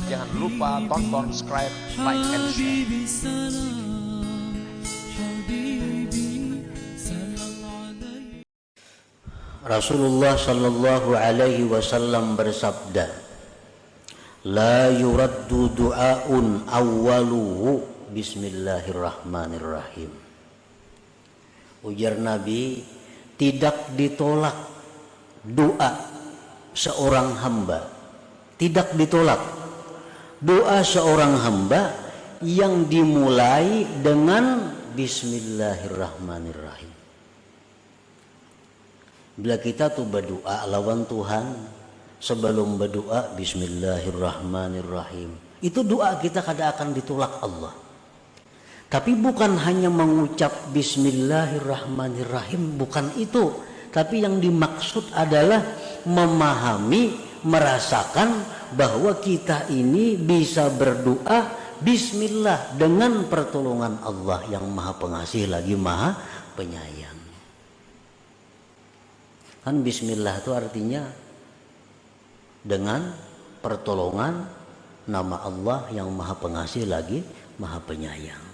Jangan lupa tonton, subscribe, like, and share. Rasulullah sallallahu alaihi wasallam bersabda, la yuraddu du'aun awwaluhu bismillahirrahmanirrahim. Ujar Nabi, tidak ditolak doa seorang hamba, tidak ditolak doa seorang hamba yang dimulai dengan bismillahirrahmanirrahim. Bila kita tuh berdoa lawan Tuhan, sebelum berdoa bismillahirrahmanirrahim, itu doa kita kadang akan ditolak Allah. Tapi bukan hanya mengucap bismillahirrahmanirrahim, bukan itu. Tapi yang dimaksud adalah memahami, merasakan bahwa kita ini bisa berdoa bismillah dengan pertolongan Allah yang Maha Pengasih lagi Maha Penyayang. Kan bismillah itu artinya dengan pertolongan nama Allah yang Maha Pengasih lagi Maha Penyayang.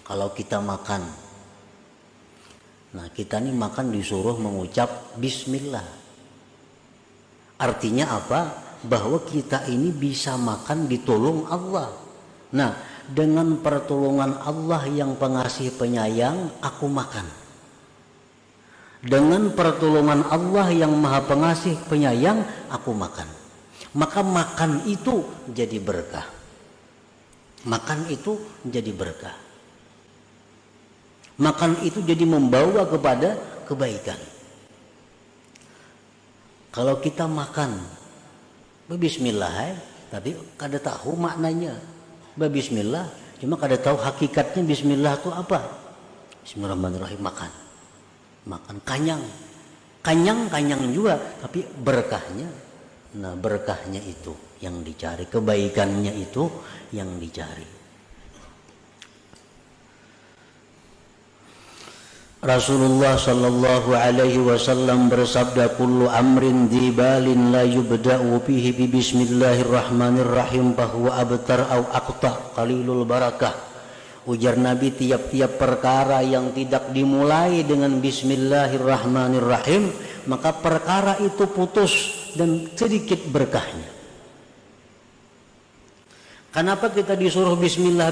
Kalau kita makan, nah kita nih makan disuruh mengucap bismillah. Artinya apa? Bahwa kita ini bisa makan ditolong Allah. Nah, dengan pertolongan Allah yang Pengasih Penyayang, aku makan. Dengan pertolongan Allah yang Maha Pengasih Penyayang, aku makan. Maka makan itu jadi berkah. Makan itu jadi berkah. Makan itu jadi membawa kepada kebaikan. Kalau kita makan bismillah, tapi kada tahu maknanya bismillah, cuma kada tahu hakikatnya bismillah itu apa. Bismillahirrahmanirrahim, makan kanyang juga, tapi berkahnya, nah berkahnya itu yang dicari, kebaikannya itu yang dicari. Rasulullah sallallahu alaihi wasallam bersabda, kullu amrin dibalin la yubda'u fihi bi bismillahirrahmanirrahim fahuwa abtar au aqta qalilul barakah. Ujar Nabi, tiap-tiap perkara yang tidak dimulai dengan bismillahirrahmanirrahim, maka perkara itu putus dan sedikit berkahnya. Kenapa kita disuruh bismillah?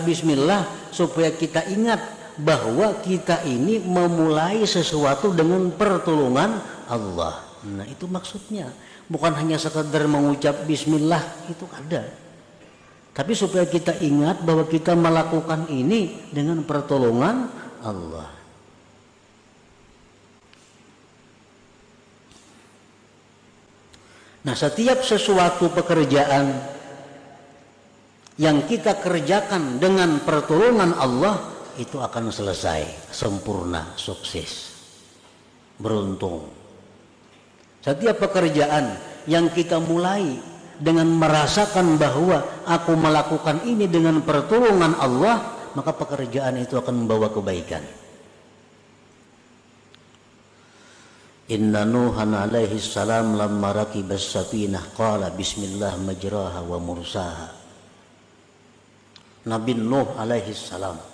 Supaya kita ingat bahwa kita ini memulai sesuatu dengan pertolongan Allah. Nah itu maksudnya, bukan hanya sekadar mengucap bismillah, itu ada. Tapi supaya kita ingat bahwa kita melakukan ini dengan pertolongan Allah. Nah, setiap sesuatu pekerjaan yang kita kerjakan dengan pertolongan Allah, itu akan selesai, sempurna, sukses, beruntung. Setiap pekerjaan yang kita mulai dengan merasakan bahwa aku melakukan ini dengan pertolongan Allah, maka pekerjaan itu akan membawa kebaikan. Inna Nuhan alaihi salam lamma rakibas safinah qala bismillah majraha wa mursaha. Nabi Nuh alaihi salam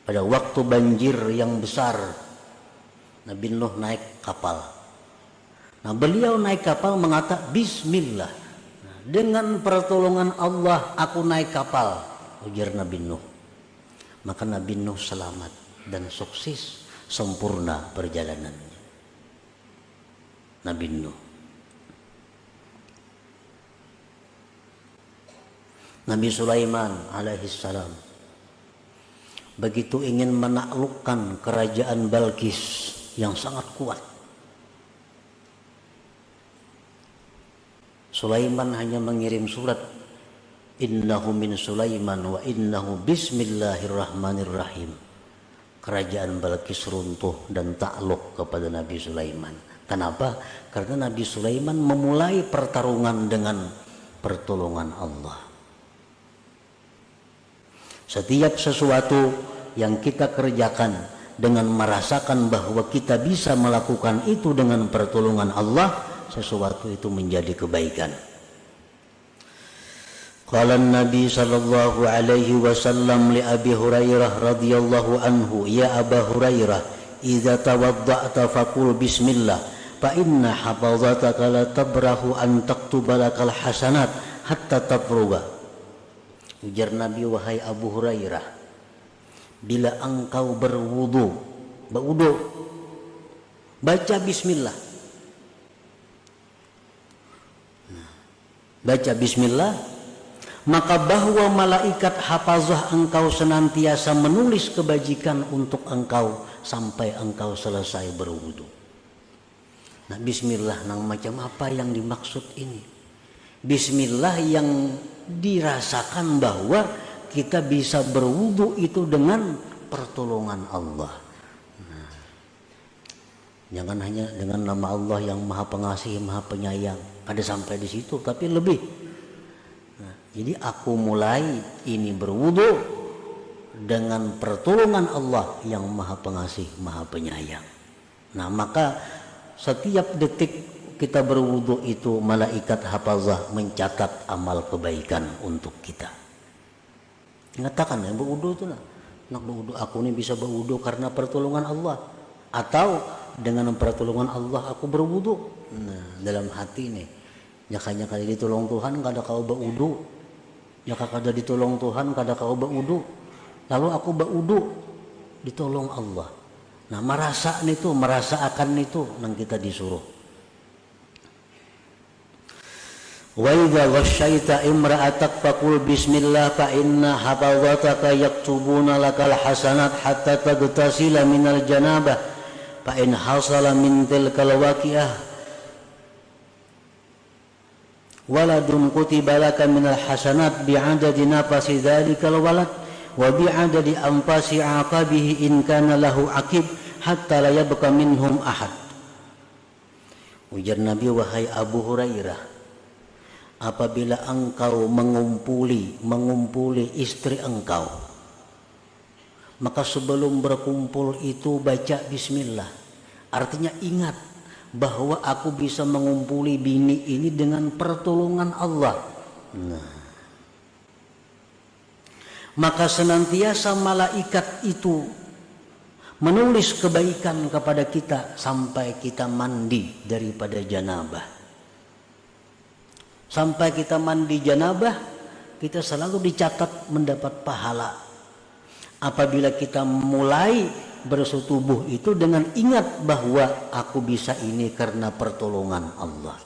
pada waktu banjir yang besar, Nabi Nuh naik kapal. Nah, beliau naik kapal mengatakan bismillah. Nah, dengan pertolongan Allah aku naik kapal, ujar Nabi Nuh. Maka Nabi Nuh selamat dan sukses, sempurna perjalanannya. Nabi Nuh. Nabi Sulaiman alaihissalam begitu ingin menaklukkan kerajaan Balkis yang sangat kuat, Sulaiman hanya mengirim surat, innahu min Sulaiman wa innahu bismillahirrahmanirrahim. Kerajaan Balkis runtuh dan takluk kepada Nabi Sulaiman. Kenapa? Karena Nabi Sulaiman memulai pertarungan dengan pertolongan Allah. Setiap sesuatu yang kita kerjakan dengan merasakan bahwa kita bisa melakukan itu dengan pertolongan Allah, sesuatu itu menjadi kebaikan. Qala Nabi sallallahu alaihi wasallam li Abi Hurairah radhiyallahu anhu, ya Aba Hurairah, idza tawadda'ta faqul bismillah fa inna hafazataka la tabrahu an taktuba lakal hasanat hatta tafruga. Ujar Nabi, wahai Abu Hurairah, bila engkau berwudu, baca bismillah. Baca bismillah, maka bahwa malaikat hafazah engkau senantiasa menulis kebajikan untuk engkau sampai engkau selesai berwudu. Nah, bismillah nang macam apa yang dimaksud ini? Bismillah yang dirasakan bahwa kita bisa berwudu itu dengan pertolongan Allah. Nah, jangan hanya dengan nama Allah yang Maha Pengasih, Maha Penyayang, ada sampai di situ, tapi lebih. Nah, jadi aku mulai ini berwudu dengan pertolongan Allah yang Maha Pengasih, Maha Penyayang. Nah, maka setiap detik kita berwudu itu malaikat hafazah mencatat amal kebaikan untuk kita. Mengatakan yang berwudu itu nak berwudu, aku ini bisa berwudu karena pertolongan Allah, atau dengan pertolongan Allah aku berwudu. Nah, dalam hati nih, nyakanya kali ditolong Tuhan kada kau berwudu, nyaka kada ditolong Tuhan kada kau berwudu, lalu aku berwudu ditolong Allah. Nah, merasakan itu nang kita disuruh. Wa idza ghasyaita imra'atak faqul bismillah fa inna hafazataka yaktubuna lakal hasanat hatta tagtasila minal janabah fa in hasala min tilkal waqi'ah waladun kutiba laka minal hasanat bi'adadi nafasi dhalikal walad wa bi'adadi anfasi aqabihi in kana lahu aqib hatta la yabqa minhum ahad. Ujar Nabi, wahai Abu Hurairah, apabila engkau mengumpuli istri engkau, maka sebelum berkumpul itu baca bismillah. Artinya ingat bahwa aku bisa mengumpuli bini ini dengan pertolongan Allah. Nah, maka senantiasa malaikat itu menulis kebaikan kepada kita sampai kita mandi daripada janabah. Sampai kita mandi janabah, kita selalu dicatat mendapat pahala. Apabila kita mulai bersetubuh itu dengan ingat bahwa aku bisa ini karena pertolongan Allah.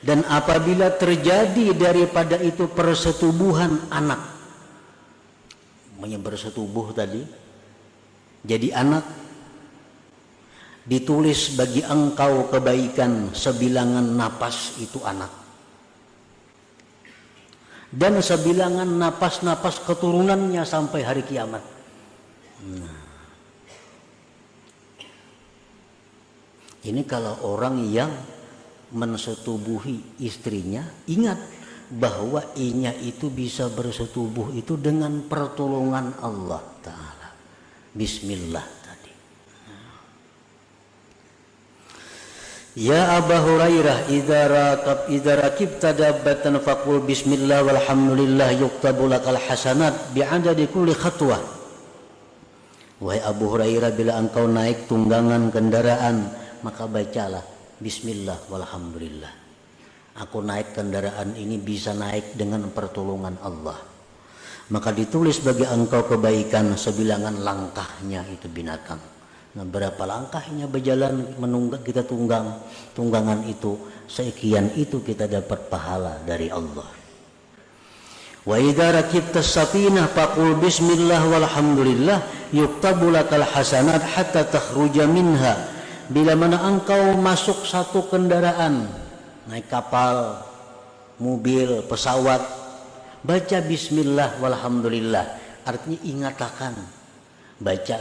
Dan apabila terjadi daripada itu persetubuhan anak, bersetubuh tadi, jadi anak, ditulis bagi engkau kebaikan sebilangan napas itu anak, dan sebilangan napas-napas keturunannya sampai hari kiamat. Nah, ini kalau orang yang mensetubuhi istrinya, ingat bahwa inya itu bisa bersetubuh itu dengan pertolongan Allah Ta'ala. Bismillah. Ya Aba Hurairah, idza rakibta dabbatan faqul bismillah walhamdulillah yuktabu lakal hasanat bi'adadi kulli khatwah. Wahai Abu Hurairah, bila engkau naik tunggangan kendaraan, maka bacalah bismillah walhamdulillah. Aku naik kendaraan ini bisa naik dengan pertolongan Allah. Maka ditulis bagi engkau kebaikan sebilangan langkahnya itu binatang. Nah, berapa langkahnya berjalan menunggak kita tunggangan itu, sekian itu kita dapat pahala dari Allah. Wa idza rakibta safinah faqul bismillah walhamdulillah yuktabu lakal hasanat hatta takhruja minha. Bila mana engkau masuk satu kendaraan, naik kapal, mobil, pesawat, baca bismillah walhamdulillah. Artinya ingatakan, baca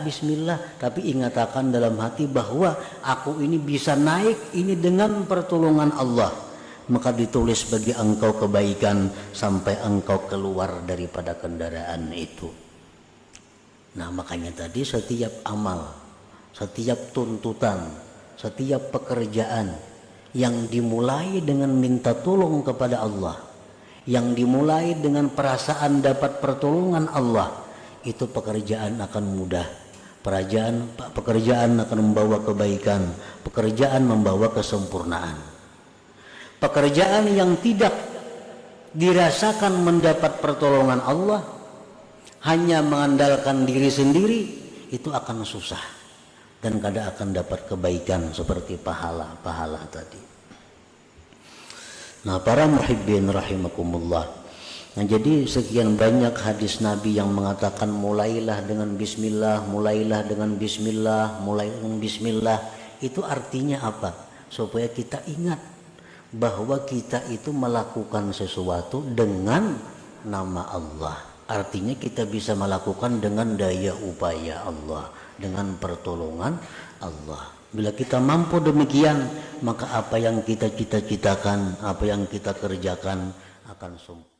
bismillah, tapi ingatakan dalam hati bahwa aku ini bisa naik ini dengan pertolongan Allah. Maka ditulis bagi engkau kebaikan sampai engkau keluar daripada kendaraan itu. Nah makanya tadi setiap amal, setiap tuntutan, setiap pekerjaan yang dimulai dengan minta tolong kepada Allah, yang dimulai dengan perasaan dapat pertolongan Allah, itu pekerjaan akan mudah. Pekerjaan akan membawa kebaikan, pekerjaan membawa kesempurnaan. Pekerjaan yang tidak dirasakan mendapat pertolongan Allah, hanya mengandalkan diri sendiri, itu akan susah dan kadang akan dapat kebaikan seperti pahala-pahala tadi. Nah para muhibbin rahimakumullah, nah jadi sekian banyak hadis Nabi yang mengatakan mulailah dengan bismillah, mulailah dengan bismillah, mulai dengan bismillah. Itu artinya apa? Supaya kita ingat bahwa kita itu melakukan sesuatu dengan nama Allah. Artinya kita bisa melakukan dengan daya upaya Allah, dengan pertolongan Allah. Bila kita mampu demikian, maka apa yang kita cita-citakan, apa yang kita kerjakan akan sempurna.